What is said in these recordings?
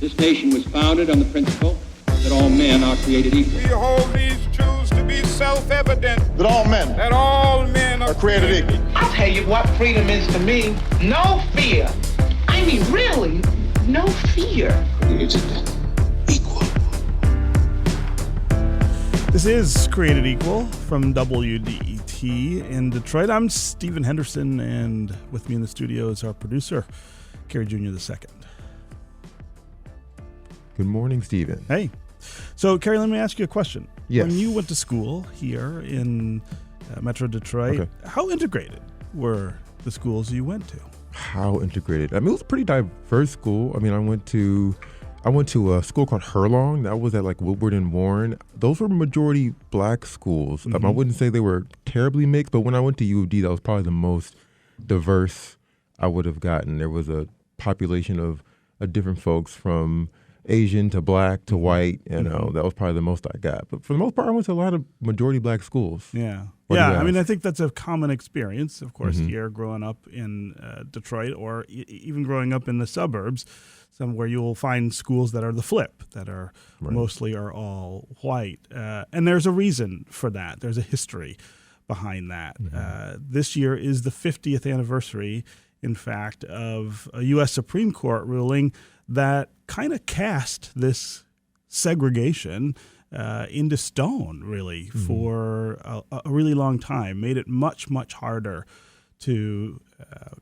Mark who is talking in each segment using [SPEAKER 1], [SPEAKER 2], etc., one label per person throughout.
[SPEAKER 1] This nation was founded on the principle that all men are created equal.
[SPEAKER 2] We hold these truths to be self-evident.
[SPEAKER 3] That all men
[SPEAKER 2] are
[SPEAKER 3] created equal.
[SPEAKER 4] I'll tell you what freedom is to me. No fear. I mean, really, no fear.
[SPEAKER 1] Created equal.
[SPEAKER 5] This is Created Equal from WDET in Detroit. I'm Stephen Henderson, and with me in the studio is our producer, Kerry Jr. II.
[SPEAKER 6] Good morning, Stephen.
[SPEAKER 5] Hey. So, Kerry, let me ask you a question.
[SPEAKER 6] Yes.
[SPEAKER 5] When you went to school here in Metro Detroit, How integrated were the schools you went to?
[SPEAKER 6] How integrated? I mean, it was a pretty diverse school. I mean, I went to a school called Hurlong. That was at like Woodward and Warren. Those were majority black schools.
[SPEAKER 5] Mm-hmm.
[SPEAKER 6] I wouldn't say they were terribly mixed, but when I went to U of D, that was probably the most diverse I would have gotten. There was a population of different folks from Asian to black to white. You know, that was probably the most I got. But for the most part, I went to a lot of majority black schools.
[SPEAKER 5] Yeah.
[SPEAKER 6] What do you
[SPEAKER 5] I mean,
[SPEAKER 6] ask?
[SPEAKER 5] I think that's a common experience, of course, here growing up in Detroit or even growing up in the suburbs, where you will find schools that are the flip, that are mostly are all white. And there's a reason for that. There's a history behind that. This year is the 50th anniversary, in fact, of a U.S. Supreme Court ruling that kind of cast this segregation into stone, really, for a really long time, made it much, much harder to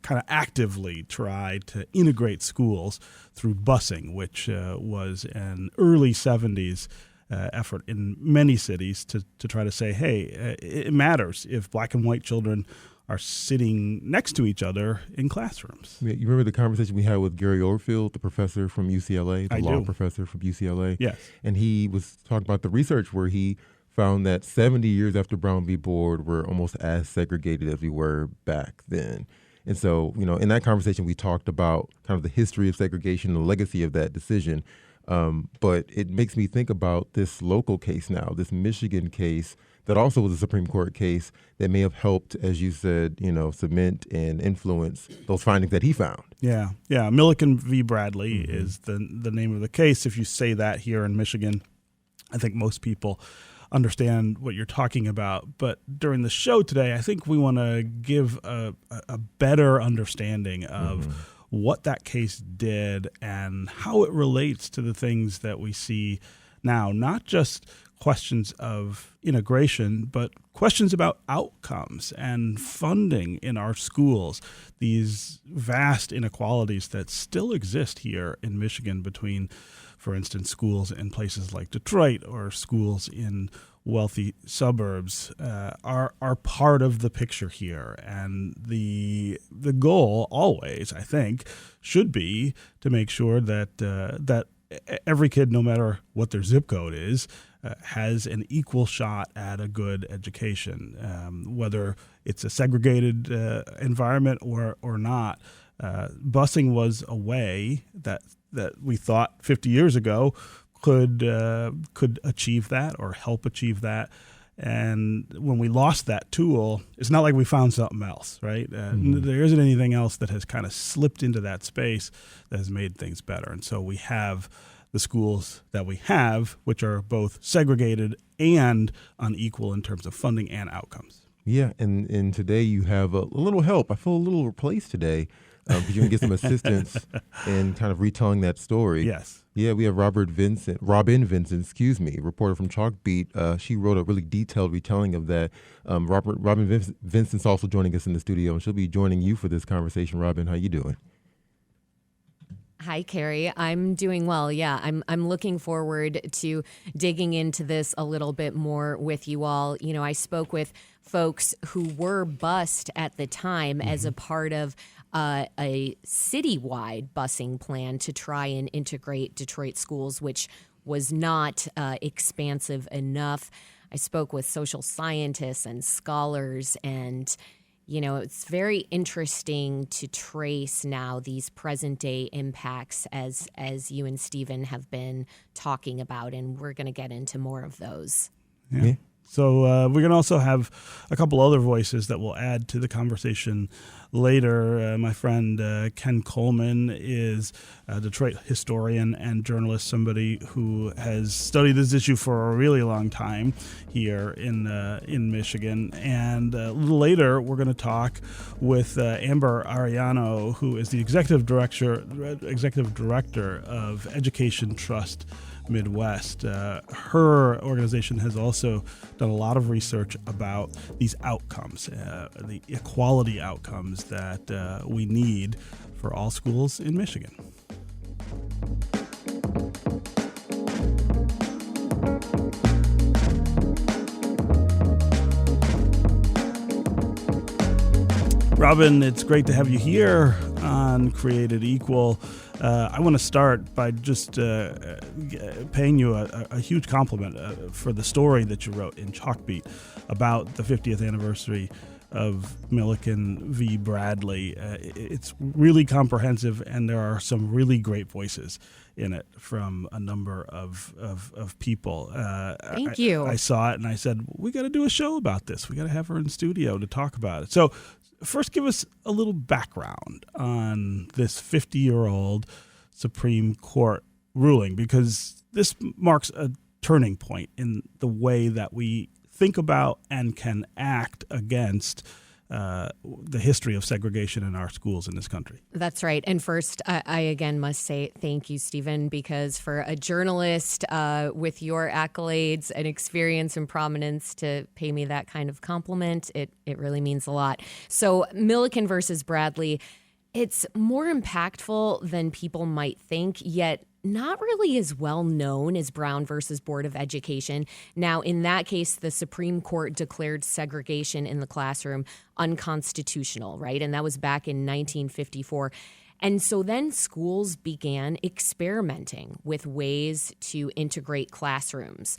[SPEAKER 5] kind of actively try to integrate schools through busing, which was an early 70s effort in many cities to try to say, hey, it matters if black and white children are sitting next to each other in classrooms.
[SPEAKER 6] You remember the conversation we had with Gary Overfield, the professor from UCLA, the law professor from UCLA?
[SPEAKER 5] Yes.
[SPEAKER 6] And he was talking about the research where he found that 70 years after Brown v. Board, we're almost as segregated as we were back then. And so, in that conversation, we talked about kind of the history of segregation, the legacy of that decision. But it makes me think about this local case now, this Michigan case that also was a Supreme Court case that may have helped, as you said, cement and influence those findings that he found.
[SPEAKER 5] Yeah. Milliken v. Bradley is the name of the case. If you say that here in Michigan, I think most people understand what you're talking about. But during the show today, I think we want to give a better understanding of what that case did and how it relates to the things that we see now, not just questions of integration, but questions about outcomes and funding in our schools, these vast inequalities that still exist here in Michigan between, for instance, schools in places like Detroit or schools in wealthy suburbs are part of the picture here. And the goal always, I think, should be to make sure that every kid, no matter what their zip code is, has an equal shot at a good education, whether it's a segregated environment or not. Busing was a way that we thought 50 years ago could achieve that or help achieve that. And when we lost that tool, it's not like we found something else, right? There isn't anything else that has kind of slipped into that space that has made things better. And so we have the schools that we have, which are both segregated and unequal in terms of funding and outcomes.
[SPEAKER 6] Yeah, and today you have a little help. I feel a little replaced today because you're going to get some assistance in kind of retelling that story.
[SPEAKER 5] Yes.
[SPEAKER 6] Yeah, we have Robyn Vincent, reporter from Chalkbeat. She wrote a really detailed retelling of that. Robyn Vincent's also joining us in the studio, and she'll be joining you for this conversation. Robyn, how you doing?
[SPEAKER 7] Hi, Kerry. I'm doing well. Yeah, I'm looking forward to digging into this a little bit more with you all. I spoke with folks who were bused at the time as a part of a citywide busing plan to try and integrate Detroit schools, which was not expansive enough. I spoke with social scientists and scholars, and it's very interesting to trace now these present day impacts as you and Stephen have been talking about, and we're going to get into more of those.
[SPEAKER 5] Yeah. So we're going to also have a couple other voices that will add to the conversation later. My friend Ken Coleman is a Detroit historian and journalist, somebody who has studied this issue for a really long time here in Michigan. And a little later, we're going to talk with Amber Arellano, who is the executive director of Education Trust Midwest. Her organization has also done a lot of research about these outcomes, the equality outcomes that we need for all schools in Michigan. Robyn, it's great to have you here on Created Equal. I want to start by just paying you a huge compliment for the story that you wrote in Chalkbeat about the 50th anniversary of Milliken v. Bradley. It's really comprehensive, and there are some really great voices in it from a number of people.
[SPEAKER 7] Thank you.
[SPEAKER 5] I saw it, and I said, we got to do a show about this. We got to have her in studio to talk about it. So first, give us a little background on this 50-year-old Supreme Court ruling, because this marks a turning point in the way that we think about and can act against the history of segregation in our schools in this country.
[SPEAKER 7] That's right. And first, I again must say thank you, Stephen, because for a journalist with your accolades and experience and prominence to pay me that kind of compliment, it really means a lot. So Milliken versus Bradley, it's more impactful than people might think, yet not really as well known as Brown versus Board of Education. Now, in that case, the Supreme Court declared segregation in the classroom unconstitutional, right? And that was back in 1954. And so then schools began experimenting with ways to integrate classrooms.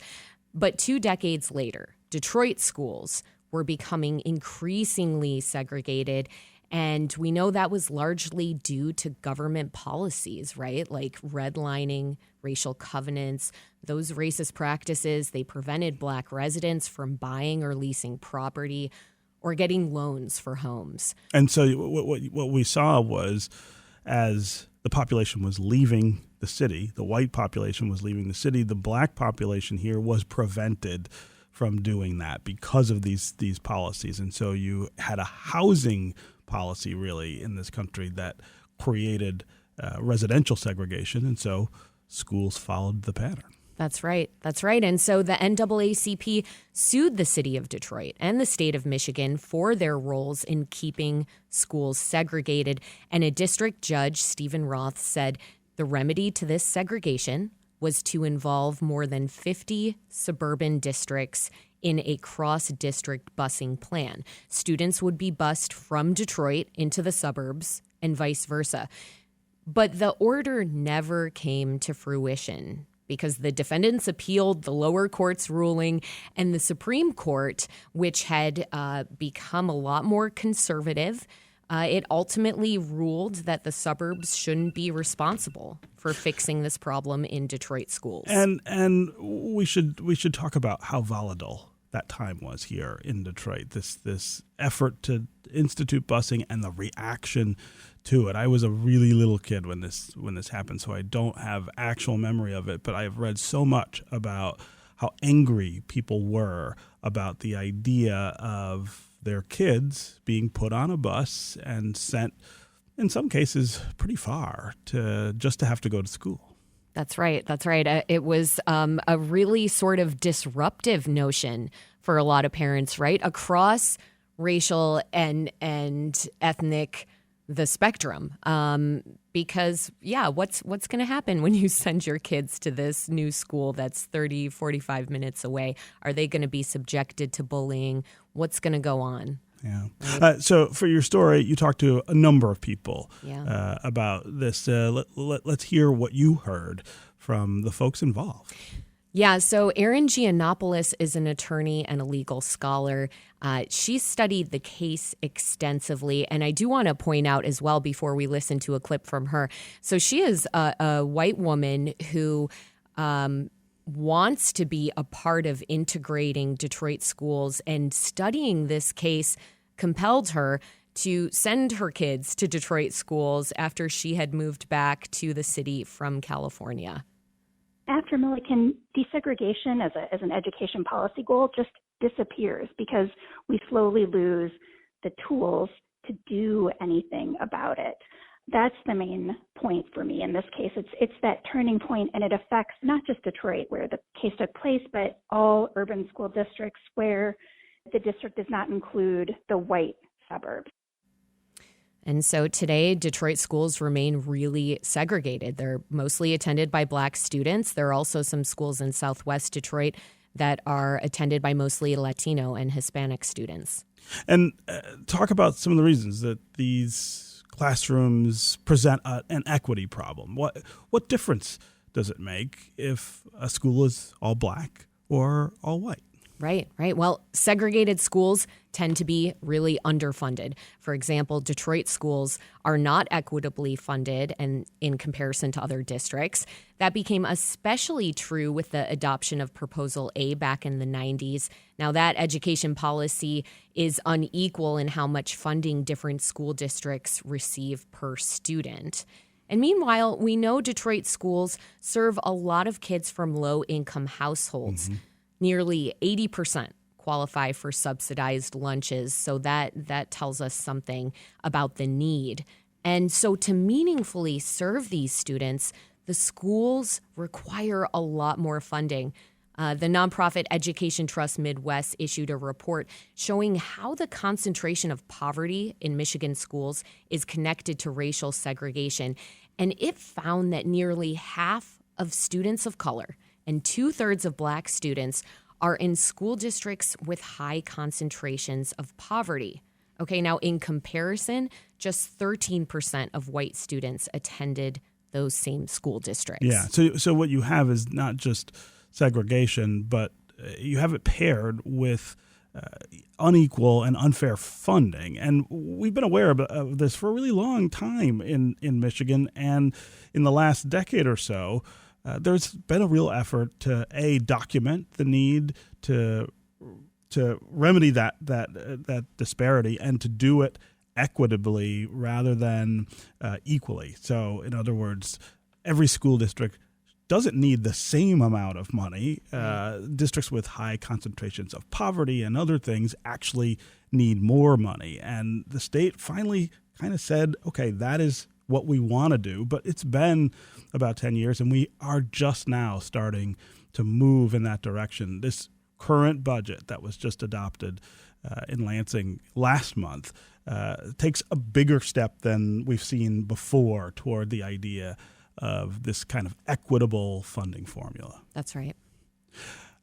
[SPEAKER 7] But 2 decades later, Detroit schools were becoming increasingly segregated. And we know that was largely due to government policies, right? Like redlining, racial covenants, those racist practices. They prevented Black residents from buying or leasing property or getting loans for homes.
[SPEAKER 5] And so what we saw was, as the population was leaving the city, the white population was leaving the city, the Black population here was prevented from doing that because of these policies. And so you had a housing policy really in this country that created residential segregation, and so schools followed the pattern.
[SPEAKER 7] That's right. That's right. And so the NAACP sued the city of Detroit and the state of Michigan for their roles in keeping schools segregated. And a district judge, Stephen Roth, said the remedy to this segregation was to involve more than 50 suburban districts in a cross-district busing plan. Students would be bused from Detroit into the suburbs and vice versa. But the order never came to fruition because the defendants appealed the lower court's ruling, and the Supreme Court, which had become a lot more conservative, it ultimately ruled that the suburbs shouldn't be responsible for fixing this problem in Detroit schools.
[SPEAKER 5] And we should talk about how volatile that time was here in Detroit. This effort to institute busing and the reaction to it. I was a really little kid when this happened, so I don't have actual memory of it, but I have read so much about how angry people were about the idea of their kids being put on a bus and sent, in some cases, pretty far to have to go to school.
[SPEAKER 7] That's right. That's right. It was a really sort of disruptive notion for a lot of parents, right? Across racial and ethnic the spectrum. Because, what's going to happen when you send your kids to this new school that's 30, 45 minutes away? Are they going to be subjected to bullying? What's going to go on?
[SPEAKER 5] Yeah. Right. So for your story, you talked to a number of people about this. Let's hear what you heard from the folks involved.
[SPEAKER 7] Yeah, so Erin Giannopoulos is an attorney and a legal scholar. She studied the case extensively, and I do want to point out as well before we listen to a clip from her. So she is a white woman who wants to be a part of integrating Detroit schools, and studying this case compelled her to send her kids to Detroit schools after she had moved back to the city from California.
[SPEAKER 8] After Milliken, desegregation as an education policy goal just disappears because we slowly lose the tools to do anything about it. That's the main point for me in this case. It's that turning point, and it affects not just Detroit, where the case took place, but all urban school districts where the district does not include the white suburbs.
[SPEAKER 7] And so today, Detroit schools remain really segregated. They're mostly attended by Black students. There are also some schools in Southwest Detroit that are attended by mostly Latino and Hispanic students.
[SPEAKER 5] And talk about some of the reasons that these classrooms present an equity problem. What difference does it make if a school is all Black or all white?
[SPEAKER 7] Right. Well, segregated schools tend to be really underfunded. For example, Detroit schools are not equitably funded and in comparison to other districts. That became especially true with the adoption of Proposal A back in the 90s. Now, that education policy is unequal in how much funding different school districts receive per student. And meanwhile, we know Detroit schools serve a lot of kids from low-income households. Mm-hmm. Nearly 80% qualify for subsidized lunches, so that tells us something about the need. And so to meaningfully serve these students, the schools require a lot more funding. The nonprofit Education Trust Midwest issued a report showing how the concentration of poverty in Michigan schools is connected to racial segregation. And it found that nearly half of students of color and 2/3 of Black students are in school districts with high concentrations of poverty. Okay, now in comparison, just 13% of white students attended those same school districts.
[SPEAKER 5] Yeah, so what you have is not just segregation, but you have it paired with unequal and unfair funding. And we've been aware of this for a really long time in Michigan, and in the last decade or so, there's been a real effort to document the need to remedy that disparity, and to do it equitably rather than equally. So, in other words, every school district doesn't need the same amount of money. Districts with high concentrations of poverty and other things actually need more money. And the state finally kind of said, okay, that is what we want to do. But it's been about 10 years, and we are just now starting to move in that direction. This current budget that was just adopted in Lansing last month takes a bigger step than we've seen before toward the idea of this kind of equitable funding formula.
[SPEAKER 7] That's right.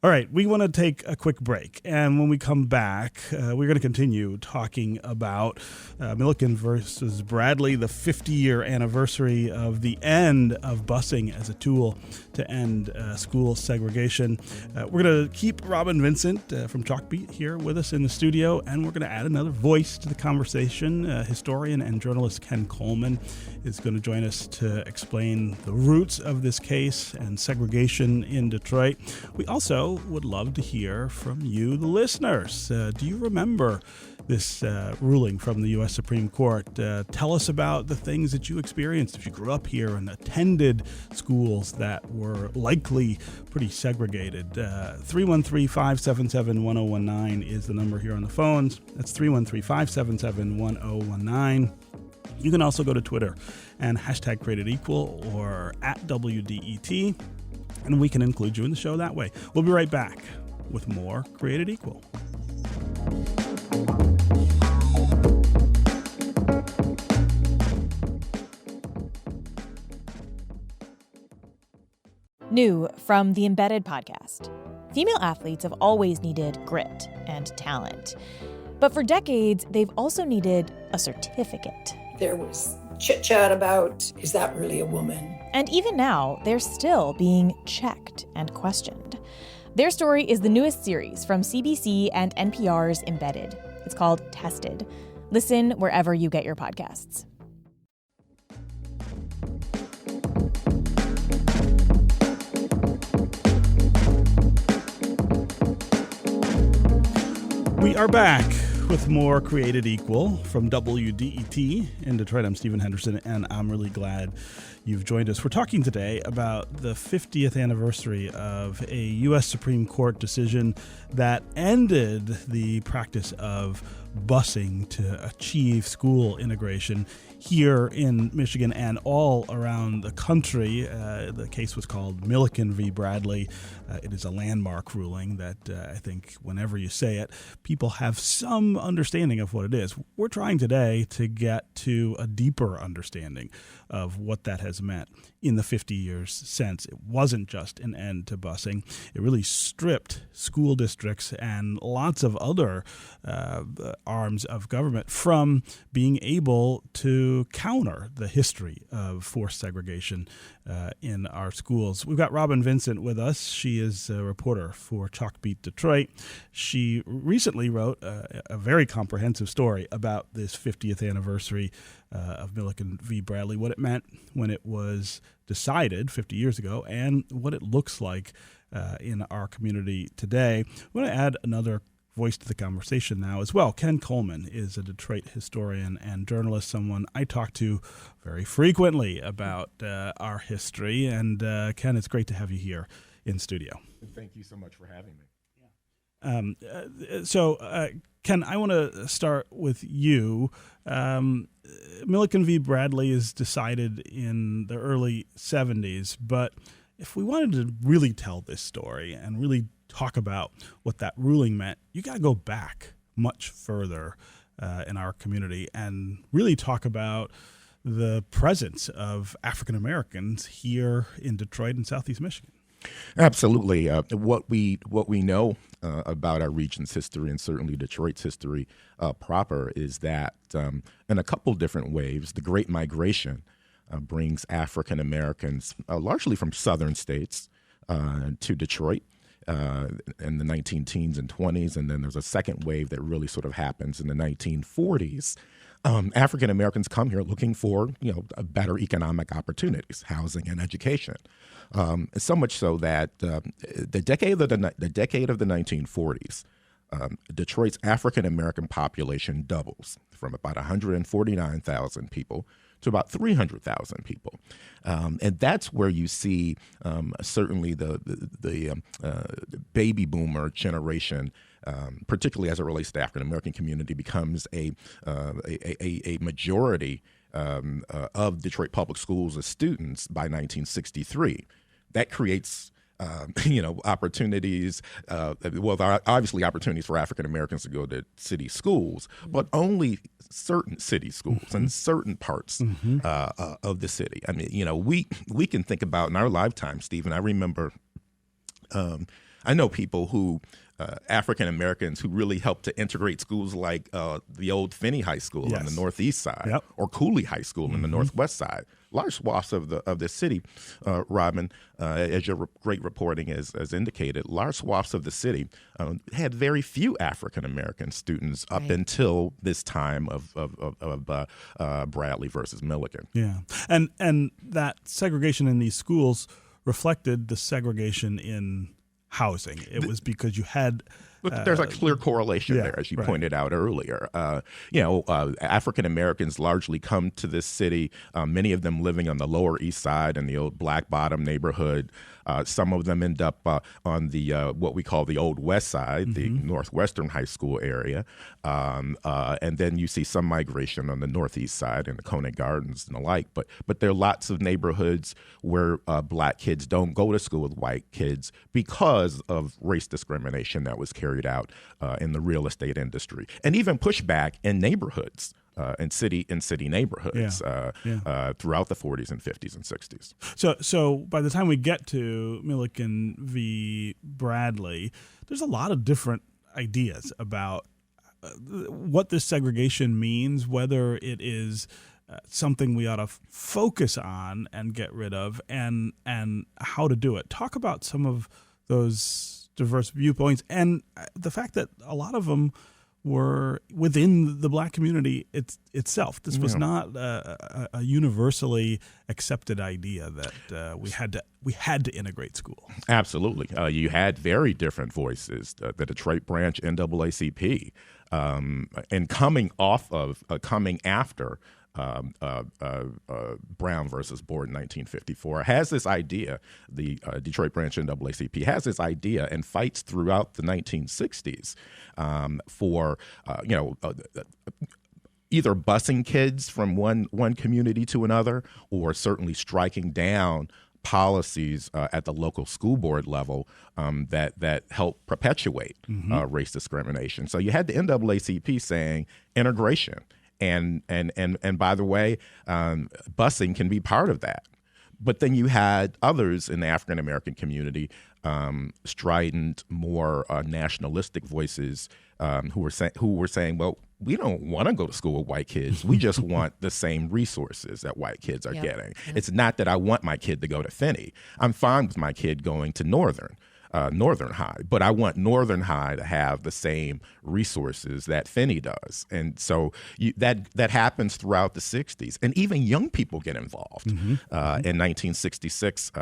[SPEAKER 5] All right, we want to take a quick break, and when we come back, we're going to continue talking about Milliken versus Bradley, the 50-year anniversary of the end of busing as a tool to end school segregation. We're going to keep Robyn Vincent from Chalkbeat here with us in the studio, and we're going to add another voice to the conversation. Historian and journalist Ken Coleman is going to join us to explain the roots of this case and segregation in Detroit. We also would love to hear from you, the listeners. Do you remember this ruling from the U.S. Supreme Court? Tell us about the things that you experienced if you grew up here and attended schools that were likely pretty segregated. 313-577-1019 is the number here on the phones. That's 313-577-1019. You can also go to Twitter and hashtag Created Equal or at WDET, and we can include you in the show that way. We'll be right back with more Created Equal.
[SPEAKER 9] New from the Embedded podcast. Female athletes have always needed grit and talent. But for decades, they've also needed a certificate.
[SPEAKER 10] There was chit-chat about, is that really a woman?
[SPEAKER 9] And even now, they're still being checked and questioned. Their story is the newest series from CBC and NPR's Embedded. It's called Tested. Listen wherever you get your podcasts.
[SPEAKER 5] are back with more Created Equal from WDET in Detroit. I'm Stephen Henderson, and I'm really glad you've joined us. We're talking today about the 50th anniversary of a U.S. Supreme Court decision that ended the practice of busing to achieve school integration here in Michigan and all around the country. The case was called Milliken v. Bradley. It is a landmark ruling that I think whenever you say it, people have some understanding of what it is. We're trying today to get to a deeper understanding of what that has meant in the 50 years since. It wasn't just an end to busing. It really stripped school districts and lots of other arms of government from being able to counter the history of forced segregation in our schools. We've got Robyn Vincent with us. She is a reporter for Chalkbeat Detroit. She recently wrote a very comprehensive story about this 50th anniversary of Milliken v. Bradley, what it meant when it was decided 50 years ago, and what it looks like in our community today. I want to add another voice to the conversation now as well. Ken Coleman is a Detroit historian and journalist, someone I talk to very frequently about our history. And Ken, it's great to have you here in studio.
[SPEAKER 11] Thank you so much for having me.
[SPEAKER 5] Ken, I want to start with you. Milliken v. Bradley is decided in the early 70s, but if we wanted to really tell this story and really talk about what that ruling meant, you got to go back much further in our community and really talk about the presence of African Americans here in Detroit and Southeast Michigan.
[SPEAKER 11] Absolutely. What we know about our region's history, and certainly Detroit's history proper, is that in a couple different waves, the Great Migration brings African Americans largely from southern states to Detroit in the 19-teens and 20s, and then there's a second wave that really sort of happens in the 1940s. African Americans come here looking for, better economic opportunities, housing and education. So much so that the decade of the 1940s, Detroit's African American population doubles from about 149,000 people to about 300,000 people, and that's where you see certainly the baby boomer generation, particularly as it relates to the African American community, becomes a majority of Detroit public schools as students by 1963. That creates opportunities. There are obviously opportunities for African Americans to go to city schools, but only certain city schools and certain parts of the city. I mean, we can think about in our lifetime, Stephen. I remember, I know people who African Americans who really helped to integrate schools like the old Finney High School on the northeast side, or Cooley High School in the northwest side. Large swaths of the city, Robyn, as your great reporting has indicated, large swaths of the city had very few African American students up until this time of Bradley versus Milliken.
[SPEAKER 5] Yeah, and that segregation in these schools reflected the segregation in housing. It was because you had
[SPEAKER 11] there's a clear correlation there, as you pointed out earlier. African Americans largely come to this city, many of them living on the Lower East Side in the old Black Bottom neighborhood. Some of them end up on the what we call the Old West Side, the Northwestern High School area. And then you see some migration on the Northeast Side in the Conant Gardens and the like. But there are lots of neighborhoods where black kids don't go to school with white kids because of race discrimination that was carried out in the real estate industry, and even pushback in neighborhoods, in city neighborhoods throughout the 40s and 50s and 60s.
[SPEAKER 5] So by the time we get to Milliken v. Bradley, there's a lot of different ideas about what this segregation means, whether it is something we ought to focus on and get rid of, and how to do it. Talk about some of those diverse viewpoints and the fact that a lot of them were within the black community itself. This was not a universally accepted idea that we had to integrate school.
[SPEAKER 11] Absolutely. You had very different voices. The Detroit branch NAACP, and coming after Brown versus Board in 1954, has this idea. The Detroit branch NAACP has this idea and fights throughout the 1960s for either busing kids from one community to another, or certainly striking down policies at the local school board level that help perpetuate race discrimination. So you had the NAACP saying integration. And by the way, busing can be part of that. But then you had others in the African American community, strident, more nationalistic voices, who were saying, well, we don't want to go to school with white kids. We just want the same resources that white kids are getting. It's not that I want my kid to go to Finney. I'm fine with my kid going to Northern High, but I want Northern High to have the same resources that Finney does. And so that happens throughout the 60s. And even young people get involved. In 1966,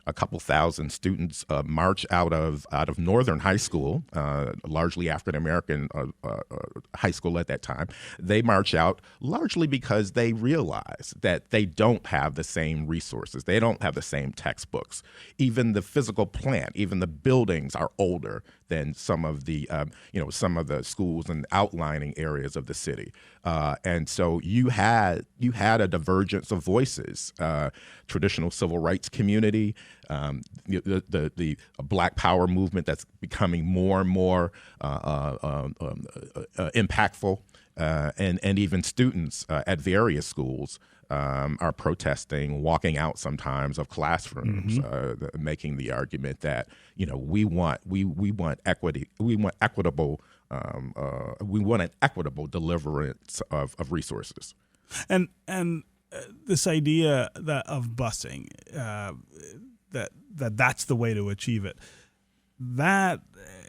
[SPEAKER 11] a couple thousand students march out of Northern High School, largely African-American high school at that time. They march out largely because they realize that they don't have the same resources. They don't have the same textbooks. Even the physical plant, even the buildings are older than some of the schools and outlining areas of the city, and so you had a divergence of voices. Traditional civil rights community, the Black Power movement that's becoming more and more impactful, and even students at various schools are protesting, walking out sometimes of classrooms, making the argument that we want equity, we want equitable, we want an equitable deliverance of resources,
[SPEAKER 5] and this idea of busing, that's the way to achieve it. That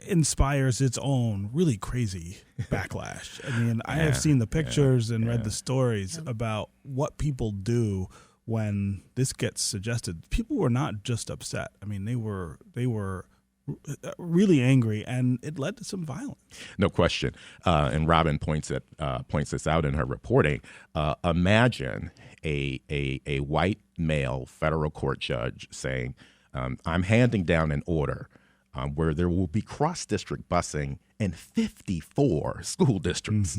[SPEAKER 5] inspires its own really crazy backlash. I mean, I have seen the pictures and read the stories about what people do when this gets suggested. People were not just upset. I mean, they were really angry, and it led to some violence.
[SPEAKER 11] No question. And Robyn points this out in her reporting. Imagine a white male federal court judge saying, "I'm handing down an order where there will be cross-district busing in 54 school districts,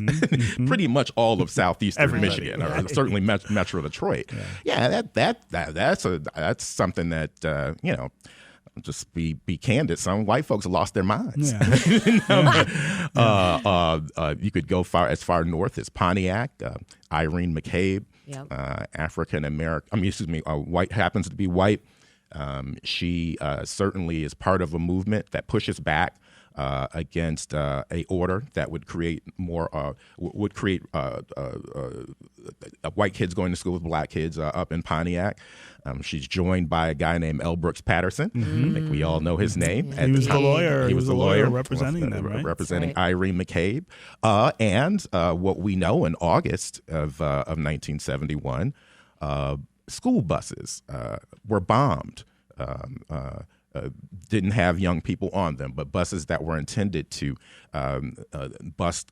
[SPEAKER 11] pretty much all of southeastern Michigan, or certainly Metro Detroit." That's something that just be candid. Some white folks lost their minds. You could go as far north as Pontiac. Irene McCabe, African American. White, happens to be white. She certainly is part of a movement that pushes back against a order that would create white kids going to school with black kids up in Pontiac. She's joined by a guy named L. Brooks Patterson. I think we all know his name.
[SPEAKER 5] He was the lawyer.
[SPEAKER 11] He was the lawyer
[SPEAKER 5] representing them, right?
[SPEAKER 11] Representing Irene McCabe. And what we know in August of 1971, school buses were bombed. Didn't have young people on them, but buses that were intended to bus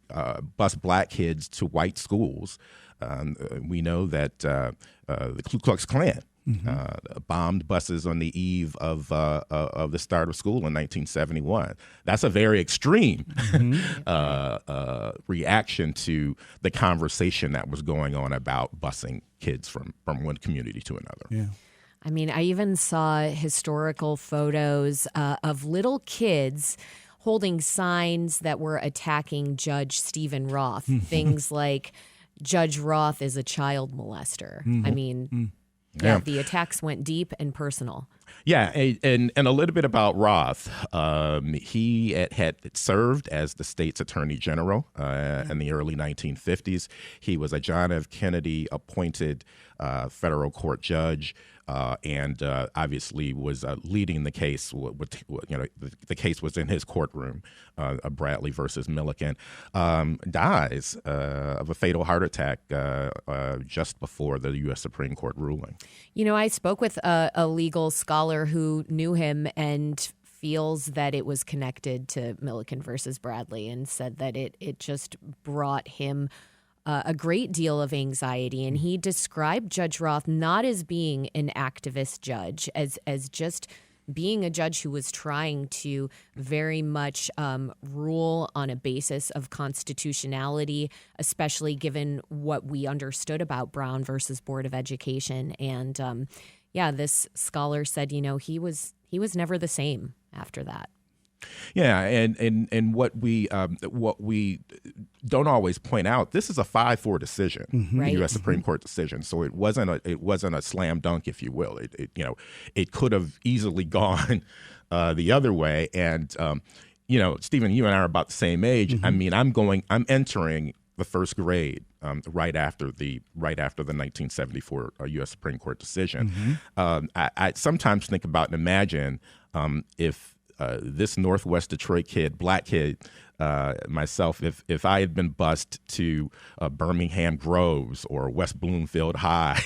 [SPEAKER 11] black kids to white schools. We know that the Ku Klux Klan bombed buses on the eve of the start of school in 1971. That's a very extreme reaction to the conversation that was going on about busing kids from one community to another.
[SPEAKER 5] Yeah.
[SPEAKER 7] I mean, I even saw historical photos of little kids holding signs that were attacking Judge Stephen Roth. Things like, Judge Roth is a child molester. I mean, the attacks went deep and personal.
[SPEAKER 11] Yeah, and a little bit about Roth. He had served as the state's attorney general in the early 1950s. He was a John F. Kennedy appointed federal court judge. And obviously was leading the case. The case was in his courtroom, Bradley versus Milliken. Dies of a fatal heart attack just before the U.S. Supreme Court ruling.
[SPEAKER 7] I spoke with a legal scholar who knew him and feels that it was connected to Milliken versus Bradley, and said that it just brought him a great deal of anxiety. And he described Judge Roth not as being an activist judge, as just being a judge who was trying to very much rule on a basis of constitutionality, especially given what we understood about Brown versus Board of Education. And this scholar said, he was never the same after that.
[SPEAKER 11] Yeah, and what we don't always point out, this is a 5-4 decision,
[SPEAKER 7] Right.
[SPEAKER 11] the U.S. Supreme Court decision. So it wasn't a slam dunk, if you will. It could have easily gone the other way. And Stephen, you and I are about the same age. I mean, I'm entering the first grade right after the 1974 U.S. Supreme Court decision. I sometimes think about and imagine if this Northwest Detroit kid, black kid, myself, if I had been bused to Birmingham Groves or West Bloomfield High,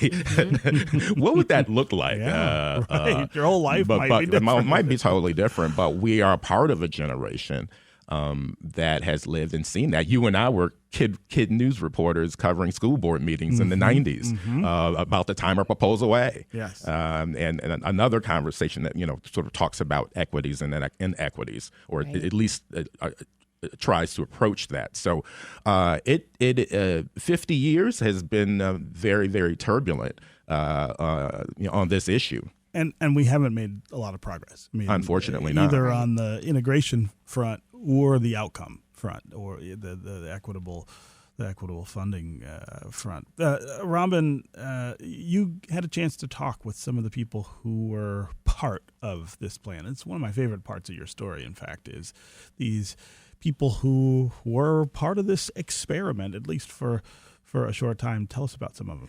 [SPEAKER 11] what would that look like?
[SPEAKER 5] Yeah, right. Your whole life might be different.
[SPEAKER 11] Might be totally different, but we are part of a generation that has lived and seen that. You and I were kid news reporters covering school board meetings in the 90s about the time of Proposal A.
[SPEAKER 5] Yes.
[SPEAKER 11] And another conversation that, sort of talks about equities and inequities, or
[SPEAKER 7] Right.
[SPEAKER 11] at least tries to approach that. So 50 years has been very, very turbulent on this issue.
[SPEAKER 5] And we haven't made a lot of progress. I mean,
[SPEAKER 11] Unfortunately not.
[SPEAKER 5] Either on the integration front or the outcome front, or the equitable funding front. Robyn, you had a chance to talk with some of the people who were part of this plan. It's one of my favorite parts of your story, in fact, is these people who were part of this experiment, at least for a short time. Tell us about some of them.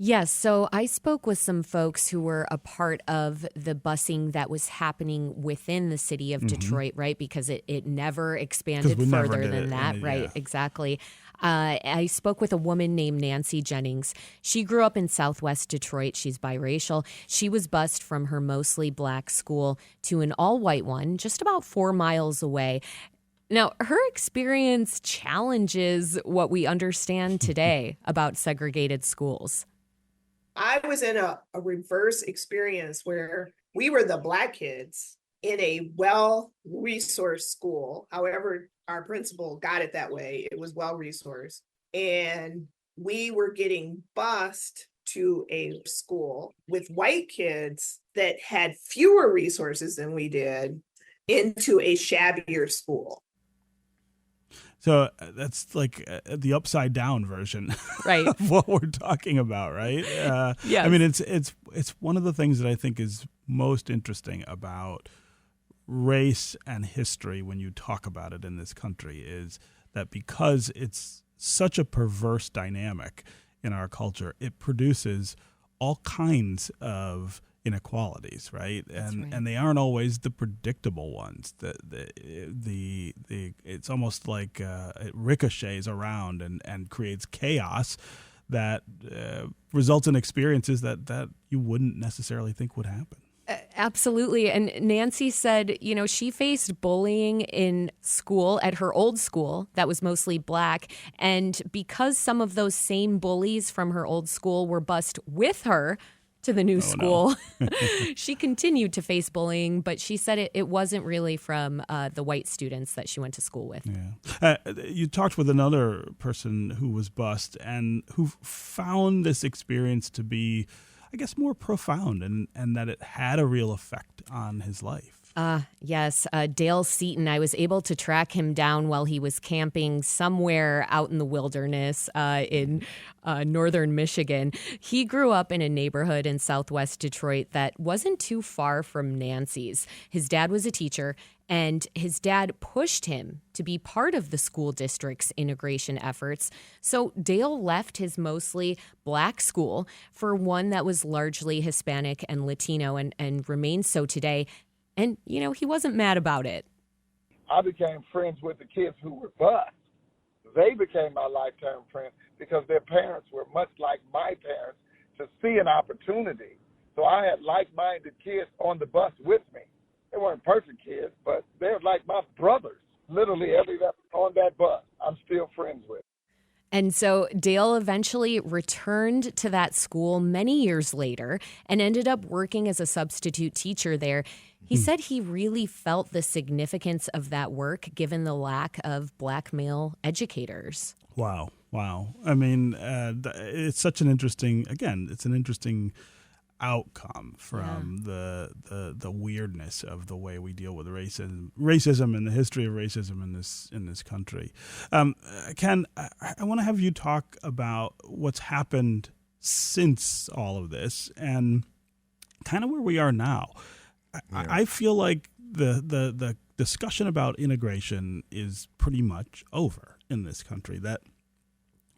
[SPEAKER 7] Yes, so I spoke with some folks who were a part of the busing that was happening within the city of Detroit, right? Because it never expanded further than that, right?
[SPEAKER 5] Yeah.
[SPEAKER 7] Exactly. I spoke with a woman named Nancy Jennings. She grew up in Southwest Detroit. She's biracial. She was bused from her mostly black school to an all-white one just about 4 miles away. Now, her experience challenges what we understand today about segregated schools.
[SPEAKER 10] I was in a reverse experience where we were the Black kids in a well-resourced school. However, our principal got it that way. It was well-resourced. And we were getting bused to a school with white kids that had fewer resources than we did into a shabbier school.
[SPEAKER 5] So that's like the upside down version,
[SPEAKER 7] right,
[SPEAKER 5] of what we're talking about, right?
[SPEAKER 7] Yeah.
[SPEAKER 5] I mean, it's one of the things that I think is most interesting about race and history when you talk about it in this country is that because it's such a perverse dynamic in our culture, it produces all kinds of inequalities, right? And they aren't always the predictable ones. It's almost like it ricochets around and creates chaos that results in experiences that you wouldn't necessarily think would happen.
[SPEAKER 7] Absolutely. And Nancy said, she faced bullying in school at her old school that was mostly black. And because some of those same bullies from her old school were bused with her to the new school, she continued to face bullying, but she said it wasn't really from the white students that she went to school with.
[SPEAKER 5] Yeah. You talked with another person who was bused and who found this experience to be, I guess, more profound and that it had a real effect on his life.
[SPEAKER 7] Yes, Dale Seaton. I was able to track him down while he was camping somewhere out in the wilderness in northern Michigan. He grew up in a neighborhood in southwest Detroit that wasn't too far from Nancy's. His dad was a teacher, and his dad pushed him to be part of the school district's integration efforts. So Dale left his mostly black school for one that was largely Hispanic and Latino and remains so today. And, you know, he wasn't mad about it.
[SPEAKER 3] I became friends with the kids who were bused. They became my lifetime friends because their parents were much like my parents to see an opportunity. So I had like-minded kids on the bus with me. They weren't perfect kids, but they're like my brothers. Literally everybody on that bus, I'm still friends with.
[SPEAKER 7] And so Dale eventually returned to that school many years later and ended up working as a substitute teacher there. He said he really felt the significance of that work given the lack of black male educators.
[SPEAKER 5] Wow. I mean, it's such an interesting outcome from the weirdness of the way we deal with racism and the history of racism in this country. Ken, I want to have you talk about what's happened since all of this and kind of where we are now. I feel like the discussion about integration is pretty much over in this country. That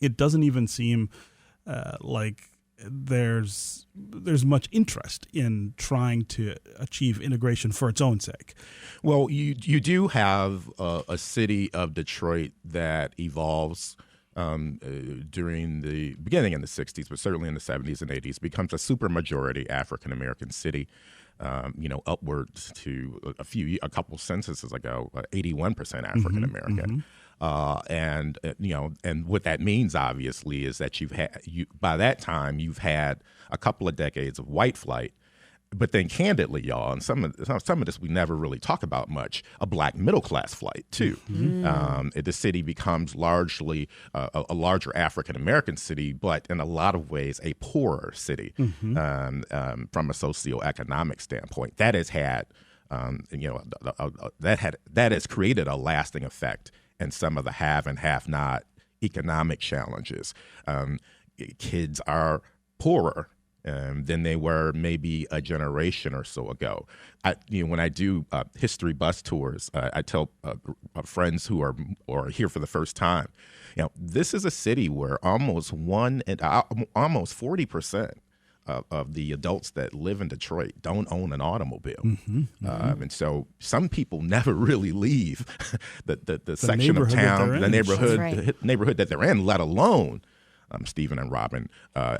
[SPEAKER 5] it doesn't even seem like there's much interest in trying to achieve integration for its own sake.
[SPEAKER 11] Well, you do have a city of Detroit that evolves during the beginning in the 60s, but certainly in the 70s and 80s, becomes a supermajority African American city. Upwards to a couple censuses ago, 81% African American. And what that means obviously is that by that time you've had a couple of decades of white flight, but then candidly, y'all, and some of this we never really talk about much, a black middle class flight too. The city becomes largely a larger African American city, but in a lot of ways a poorer city from a socioeconomic standpoint. That has had, that has created a lasting effect in some of the have and have not economic challenges. Kids are poorer than they were maybe a generation or so ago. When I do history bus tours, I tell friends who are here for the first time, this is a city where almost 40% of the adults that live in Detroit don't own an automobile. And so some people never really leave the section of town, the neighborhood that they're in, let alone Stephen and Robyn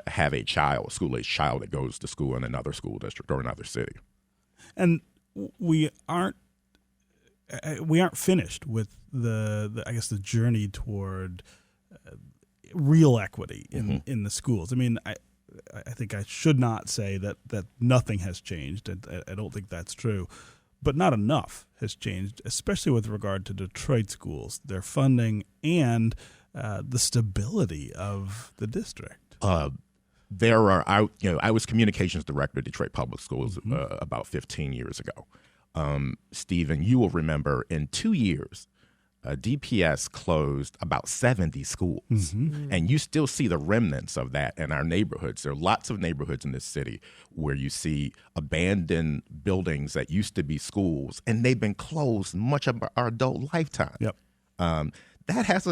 [SPEAKER 11] have a school-age child that goes to school in another school district or another city.
[SPEAKER 5] And we aren't finished with the journey toward real equity in the schools. I mean, I think I should not say that nothing has changed. I don't think that's true. But not enough has changed, especially with regard to Detroit schools, their funding, and the stability of the district. I was communications director at Detroit Public Schools about 15 years ago. Stephen, you will remember in 2 years, DPS closed about 70 schools, and you still see the remnants of that in our neighborhoods. There are lots of neighborhoods in this city where you see abandoned buildings that used to be schools, and they've been closed much of our adult lifetime. Yep.
[SPEAKER 11] That has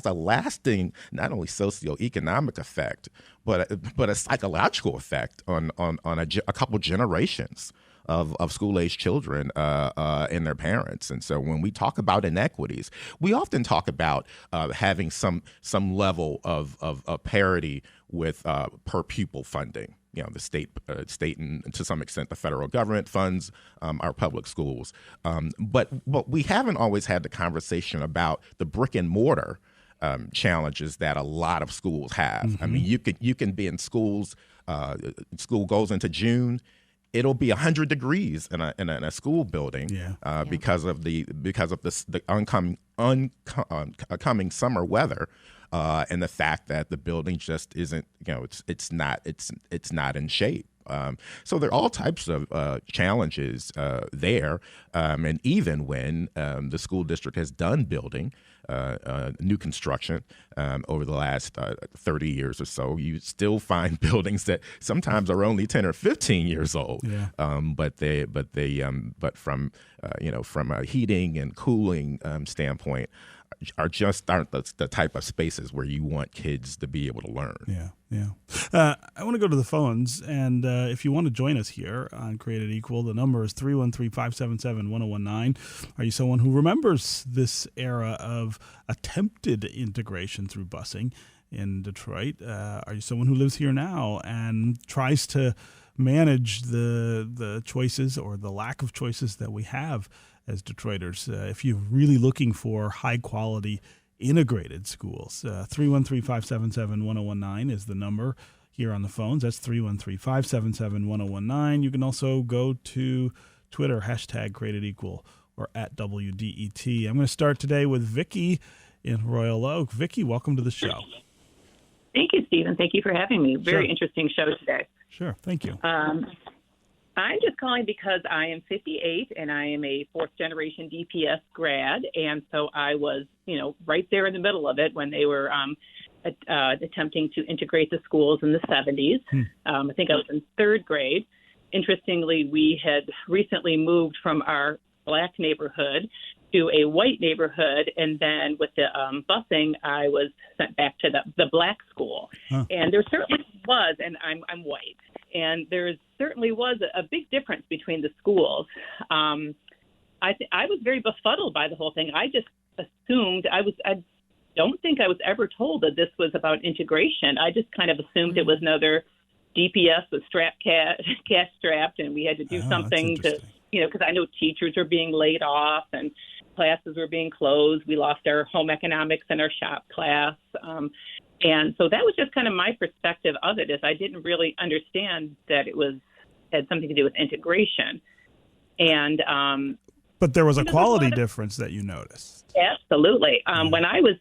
[SPEAKER 11] a lasting, not only socioeconomic effect, but a psychological effect on a couple generations of school-age children and their parents. And so when we talk about inequities, we often talk about having some level of parity with per pupil funding. The state and to some extent the federal government funds our public schools. But we haven't always had the conversation about the brick and mortar challenges that a lot of schools have. I mean, you can be in schools, school goes into June, it'll be 100 degrees in a school building because of the oncoming summer weather. and the fact that the building just isn't, it's not in shape. So there are all types of challenges there, and even when the school district has done building new construction over the last 30 years or so, you still find buildings that sometimes are only 10 or 15 years old.
[SPEAKER 5] Yeah.
[SPEAKER 11] But from a heating and cooling standpoint, aren't the type of spaces where you want kids to be able to learn.
[SPEAKER 5] Yeah. I want to go to the phones, and if you want to join us here on Created Equal, the number is 313-577-1019. Are you someone who remembers this era of attempted integration through busing in Detroit? Are you someone who lives here now and tries to manage the choices or the lack of choices that we have as Detroiters? If you're really looking for high-quality integrated schools, 313-577-1019 is the number here on the phones. That's 313-577-1019. You can also go to Twitter, #CreatedEqual, or @WDET. I'm going to start today with Vicki in Royal Oak. Vicki, welcome to the show.
[SPEAKER 12] Thank you, Stephen. Thank you for having me. Very interesting show today.
[SPEAKER 5] Sure. Thank you.
[SPEAKER 12] I'm just calling because I am 58 and I am a fourth-generation DPS grad, and so I was, right there in the middle of it when they were attempting to integrate the schools in the 70s. I think I was in third grade. Interestingly, we had recently moved from our black neighborhood to a white neighborhood, and then with the busing, I was sent back to the black school. And there certainly was, and I'm white, and there certainly was a big difference between the schools. I was very befuddled by the whole thing. I just assumed I don't think I was ever told that this was about integration. I just kind of assumed it was another DPS with cash strapped, and we had to do something to, because I know teachers were being laid off and classes were being closed. We lost our home economics and our shop class. And so that was just kind of my perspective of it, is I didn't really understand that it had something to do with integration. And
[SPEAKER 5] but there was a quality difference that you noticed.
[SPEAKER 12] Absolutely. When I was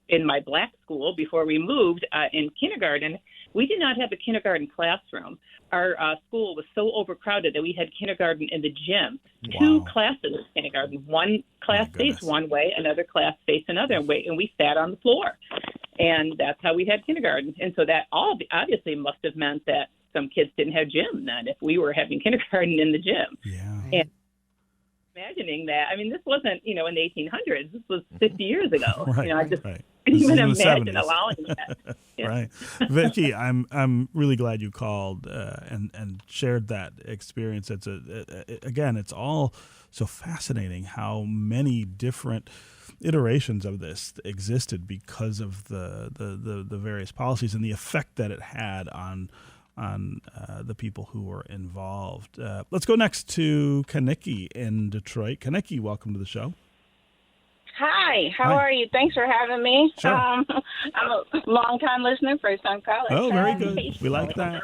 [SPEAKER 12] in my black school before we moved in kindergarten, we did not have a kindergarten classroom. Our school was so overcrowded that we had kindergarten in the gym. Wow. 2 classes of kindergarten. One class faced one way, another class faced another way, and we sat on the floor. And that's how we had kindergarten. And so that all obviously must have meant that some kids didn't have gym then if we were having kindergarten in the gym.
[SPEAKER 5] Yeah.
[SPEAKER 12] And imagining that, this wasn't, in the 1800s. This was 50 years ago.
[SPEAKER 5] Right,
[SPEAKER 12] I just
[SPEAKER 5] right.
[SPEAKER 12] couldn't even imagine
[SPEAKER 5] 70s.
[SPEAKER 12] allowing that. Yeah.
[SPEAKER 5] Right. Vicki, I'm really glad you called and shared that experience. Again, it's all so fascinating how many different iterations of this existed because of the various policies and the effect that it had on the people who were involved. Let's go next to Kaniki in Detroit. Kaniki, welcome to the show.
[SPEAKER 13] Hi, how are you? Thanks for having me.
[SPEAKER 5] Sure.
[SPEAKER 13] I'm a long-time listener, first-time caller.
[SPEAKER 5] Oh, very good. We like that.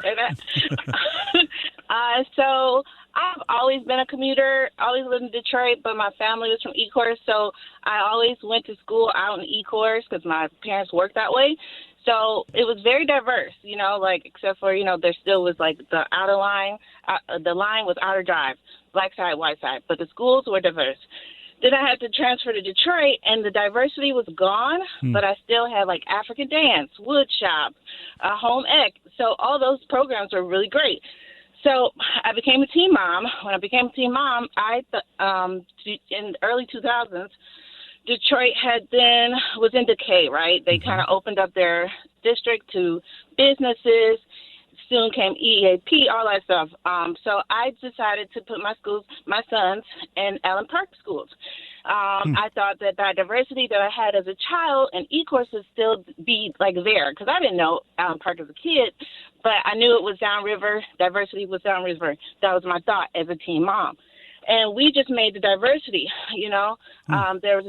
[SPEAKER 13] So I've always been a commuter, always lived in Detroit, but my family was from Ecorse, so I always went to school out in Ecorse because my parents worked that way. So it was very diverse, except for, there still was the outer line. The line was outer drive, black side, white side, but the schools were diverse. Then I had to transfer to Detroit, and the diversity was gone, but I still had African dance, wood shop, home ec. So all those programs were really great. So I became a teen mom. When I became a teen mom, in the early 2000s, Detroit was in decay, right? They kind of opened up their district to businesses. Soon came EAP, all that stuff. So I decided to put my sons in Allen Park schools. I thought that diversity that I had as a child in Ecorse would still be there, because I didn't know Allen Park as a kid, but I knew it was downriver. Diversity was downriver. That was my thought as a teen mom. And we just made the diversity, There was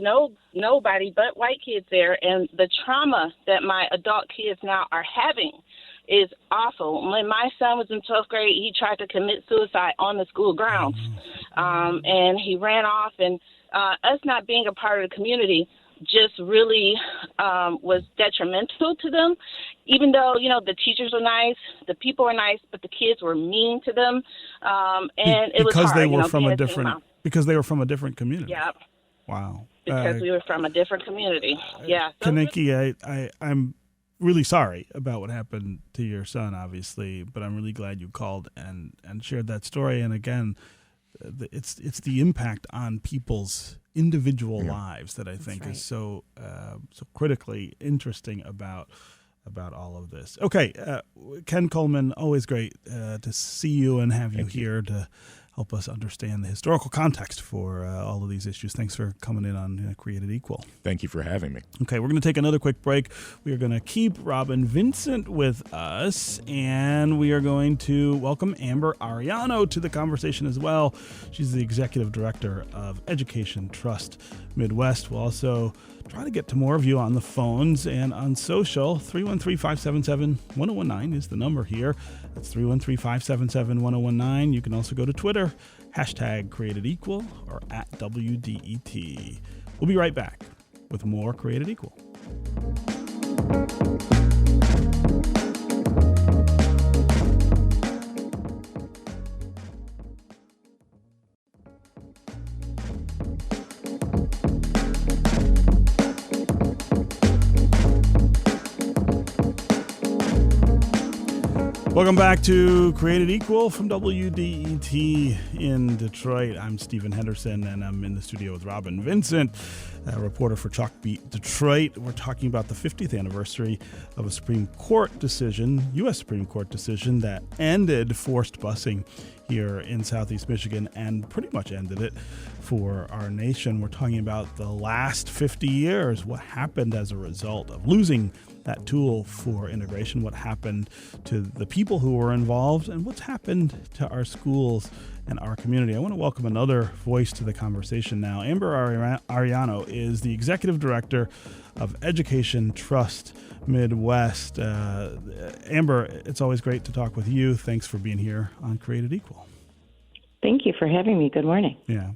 [SPEAKER 13] nobody but white kids there, and the trauma that my adult kids now are having is awful. When my son was in 12th grade, he tried to commit suicide on the school grounds, and he ran off. And us not being a part of the community, just really was detrimental to them. Even though, the teachers were nice, the people were nice, but the kids were mean to them. And it was hard.
[SPEAKER 5] Because they were from a different community.
[SPEAKER 13] Yeah.
[SPEAKER 5] Wow.
[SPEAKER 13] Because we were from a different community. Yeah. So
[SPEAKER 5] Kaneki, I'm really sorry about what happened to your son, obviously, but I'm really glad you called and shared that story. And again, it's the impact on people's individual lives that I think is so critically interesting about all of this. Okay, Ken Coleman, always great to see you and have you here to help us understand the historical context for all of these issues. Thanks for coming in on Created Equal.
[SPEAKER 11] Thank you for having me.
[SPEAKER 5] Okay, we're going to take another quick break. We are going to keep Robyn Vincent with us, and we are going to welcome Amber Arellano to the conversation as well. She's the Executive Director of Education Trust Midwest. We'll also try to get to more of you on the phones and on social. 313-577-1019 is the number here. That's 313-577-1019. You can also go to Twitter, #CreatedEqual or @WDET. We'll be right back with more Created Equal. Welcome back to Created Equal from WDET in Detroit. I'm Stephen Henderson, and I'm in the studio with Robyn Vincent, a reporter for Chalkbeat Detroit. We're talking about the 50th anniversary of a Supreme Court decision, U.S. Supreme Court decision, that ended forced busing here in Southeast Michigan and pretty much ended it for our nation. We're talking about the last 50 years, what happened as a result of losing that tool for integration, what happened to the people who were involved, and what's happened to our schools and our community. I want to welcome another voice to the conversation now. Amber Arellano is the Executive Director of Education Trust Midwest. Amber, it's always great to talk with you. Thanks for being here on Created Equal.
[SPEAKER 14] Thank you for having me. Good morning.
[SPEAKER 5] Yeah.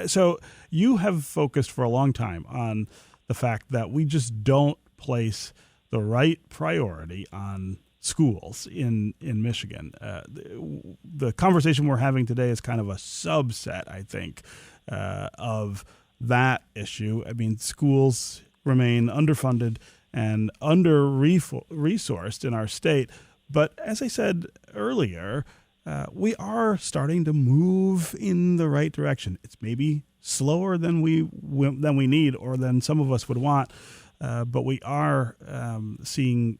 [SPEAKER 5] So you have focused for a long time on the fact that we just don't place the right priority on schools in Michigan. The conversation we're having today is kind of a subset, I think, of that issue. I mean, schools remain underfunded and under-resourced in our state. But as I said earlier, we are starting to move in the right direction. It's maybe slower than we need or than some of us would want, but we are seeing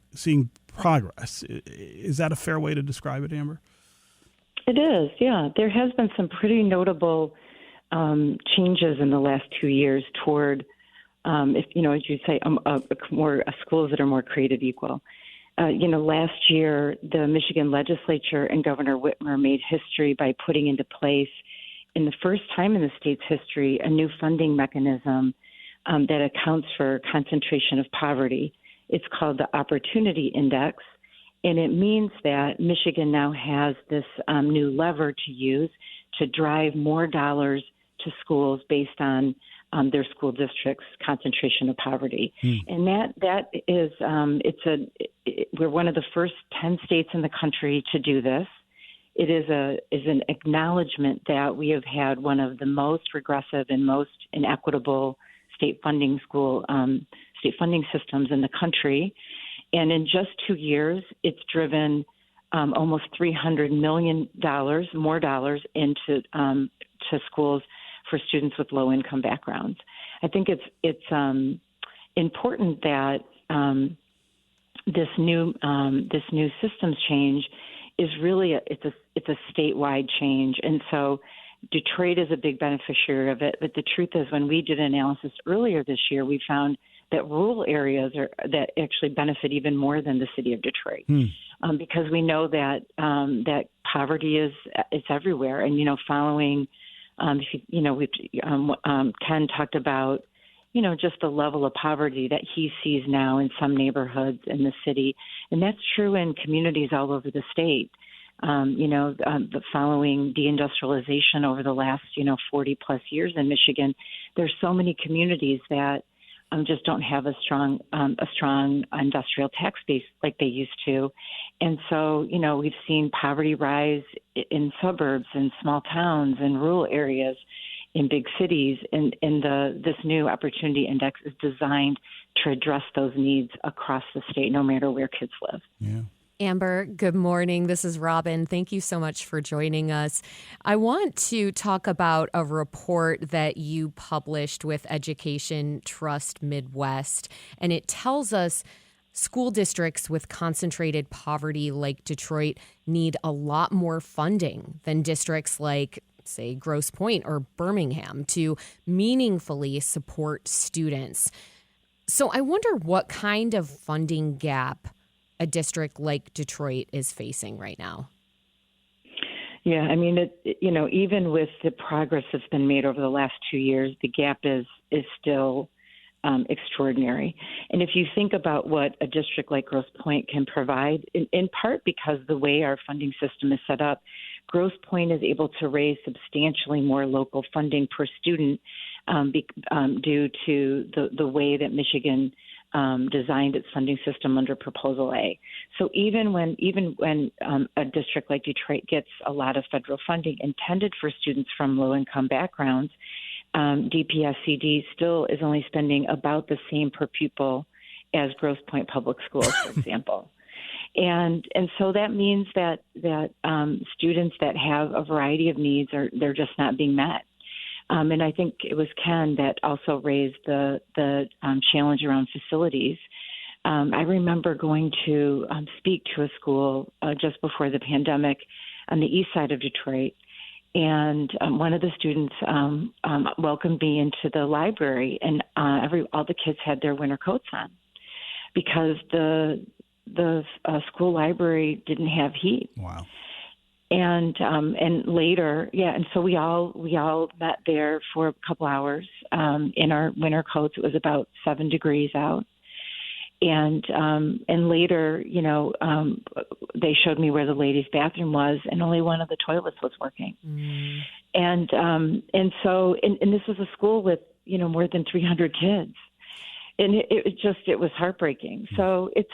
[SPEAKER 5] progress. Is that a fair way to describe it, Amber?
[SPEAKER 14] It is, yeah. There has been some pretty notable changes in the last 2 years toward, as you say, more schools that are more created equal. Last year, the Michigan legislature and Governor Whitmer made history by putting into place, in the first time in the state's history, a new funding mechanism that accounts for concentration of poverty. It's called the Opportunity Index, and it means that Michigan now has this new lever to use to drive more dollars to schools based on their school district's concentration of poverty. And that is we're one of the first 10 states in the country to do this. It is an acknowledgement that we have had one of the most regressive and most inequitable state funding systems in the country. And in just 2 years, it's driven almost $300 million more dollars into to schools for students with low income backgrounds. I think it's important that this new systems change is really it's a statewide change, and so Detroit is a big beneficiary of it. But the truth is, when we did analysis earlier this year, we found that rural areas that actually benefit even more than the city of Detroit, because we know that that poverty it's everywhere. And following, Ken talked about just the level of poverty that he sees now in some neighborhoods in the city, and that's true in communities all over the state. Following deindustrialization over the last 40 plus years in Michigan, there's so many communities that just don't have a strong industrial tax base like they used to. And so, we've seen poverty rise in suburbs and small towns and rural areas in big cities. And this new opportunity index is designed to address those needs across the state, no matter where kids live.
[SPEAKER 5] Yeah.
[SPEAKER 7] Amber, good morning. This is Robyn. Thank you so much for joining us. I want to talk about a report that you published with Education Trust Midwest, and it tells us school districts with concentrated poverty like Detroit need a lot more funding than districts like, say, Grosse Pointe or Birmingham to meaningfully support students. So I wonder what kind of funding gap a district like Detroit is facing right now.
[SPEAKER 14] Yeah, I mean, even with the progress that's been made over the last 2 years, the gap is still extraordinary. And if you think about what a district like Grosse Pointe can provide, in part because the way our funding system is set up, Grosse Pointe is able to raise substantially more local funding per student due to the way that Michigan designed its funding system under Proposal A. So even when a district like Detroit gets a lot of federal funding intended for students from low-income backgrounds, DPSCD still is only spending about the same per pupil as Grosse Pointe Public Schools, for example. And so that means that students that have a variety of needs they're just not being met. And I think it was Ken that also raised the challenge around facilities. I remember going to speak to a school just before the pandemic on the east side of Detroit, and one of the students welcomed me into the library, and all the kids had their winter coats on because the school library didn't have heat.
[SPEAKER 5] Wow.
[SPEAKER 14] And later, and so we all met there for a couple hours in our winter coats. It was about 7 degrees out, and later, they showed me where the ladies' bathroom was, and only one of the toilets was working. Mm. And so this was a school with more than 300 kids. And it was heartbreaking. So it's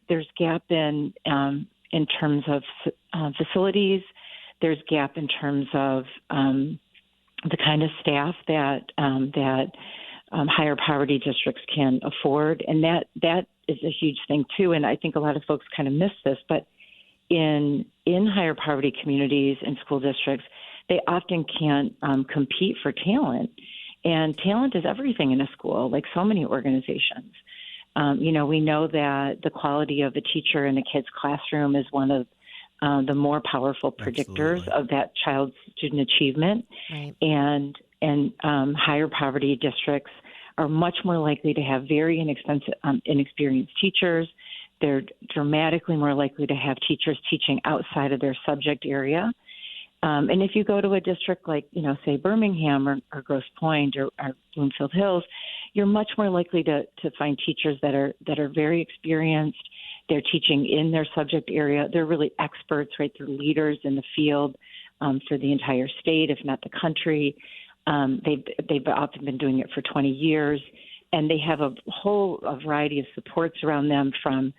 [SPEAKER 14] there's gap in terms of facilities. There's gap in terms of the kind of staff that higher poverty districts can afford, and that is a huge thing too. And I think a lot of folks kind of miss this, but in higher poverty communities and school districts, they often can't compete for talent. And talent is everything in a school, like so many organizations. We know that the quality of a teacher in a kid's classroom is one of the more powerful predictors Absolutely. Of that child's student achievement. Right. And higher poverty districts are much more likely to have very inexperienced teachers. They're dramatically more likely to have teachers teaching outside of their subject area. And if you go to a district like, say Birmingham or Grosse Pointe or Bloomfield Hills, you're much more likely to find teachers that are very experienced. They're teaching in their subject area. They're really experts, right? They're leaders in the field for the entire state, if not the country. They've often been doing it for 20 years. And they have a variety of supports around them, from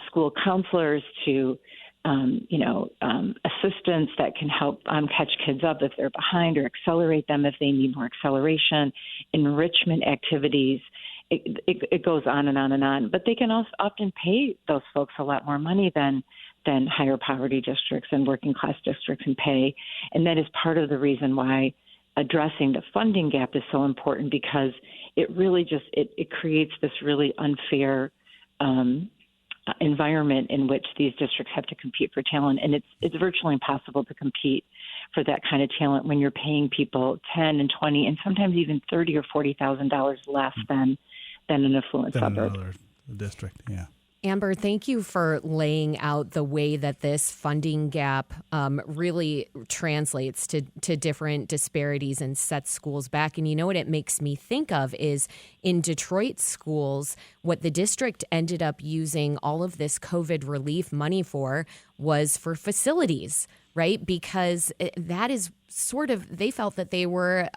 [SPEAKER 14] school counselors to assistants that can help catch kids up if they're behind, or accelerate them if they need more acceleration, enrichment activities. It goes on and on and on. But they can also often pay those folks a lot more money than higher poverty districts and working class districts can pay. And that is part of the reason why addressing the funding gap is so important, because it really it creates this really unfair environment in which these districts have to compete for talent. And it's virtually impossible to compete for that kind of talent when you're paying people $10,000 and $20,000 and sometimes even $30,000 or $40,000 less than an affluent suburb.
[SPEAKER 5] Another district, yeah.
[SPEAKER 7] Amber, thank you for laying out the way that this funding gap really translates to different disparities and sets schools back. And what it makes me think of is in Detroit schools, what the district ended up using all of this COVID relief money for was for facilities, right? Because that is they felt that they were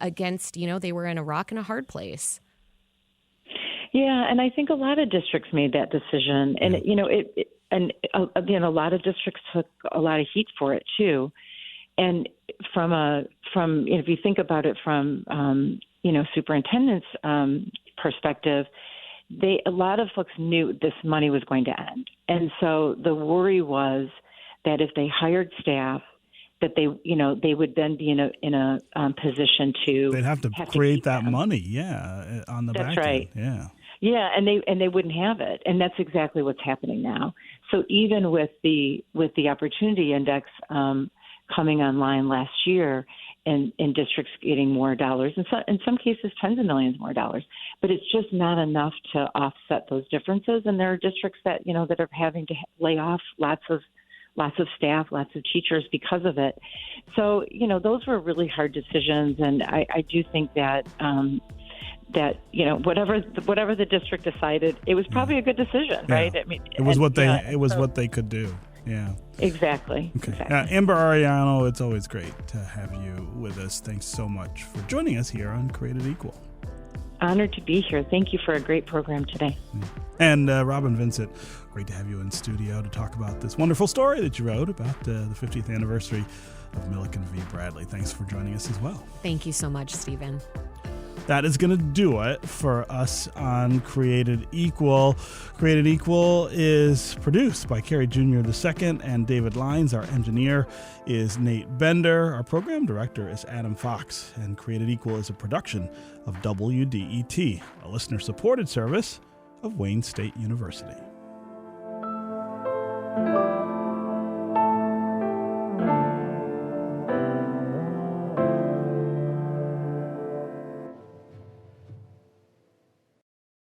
[SPEAKER 7] against, they were in a rock and a hard place.
[SPEAKER 14] Yeah, and I think a lot of districts made that decision, and a lot of districts took a lot of heat for it too. And from if you think about it from superintendent's perspective, a lot of folks knew this money was going to end, and so the worry was that if they hired staff, that they would then be in a position to
[SPEAKER 5] they'd have to create that money, on the back
[SPEAKER 14] right.
[SPEAKER 5] end,
[SPEAKER 14] yeah, and they wouldn't have it, and that's exactly what's happening now. So even with the Opportunity Index coming online last year, and districts getting more dollars, and in some cases tens of millions more dollars, but it's just not enough to offset those differences. And there are districts that that are having to lay off lots of staff, lots of teachers because of it. So those were really hard decisions, and I do think that whatever the district decided, it was probably a good decision, right? I mean,
[SPEAKER 5] it was what they could do. Yeah.
[SPEAKER 14] Exactly.
[SPEAKER 5] Okay. Amber Arellano, it's always great to have you with us. Thanks so much for joining us here on Created Equal.
[SPEAKER 14] Honored to be here. Thank you for a great program today.
[SPEAKER 5] And Robyn Vincent, great to have you in studio to talk about this wonderful story that you wrote about the 50th anniversary of Milliken v. Bradley. Thanks for joining us as well.
[SPEAKER 7] Thank you so much, Stephen.
[SPEAKER 5] That is going to do it for us on Created Equal. Created Equal is produced by Carrie Jr. II and David Lines. Our engineer is Nate Bender. Our program director is Adam Fox. And Created Equal is a production of WDET, a listener-supported service of Wayne State University.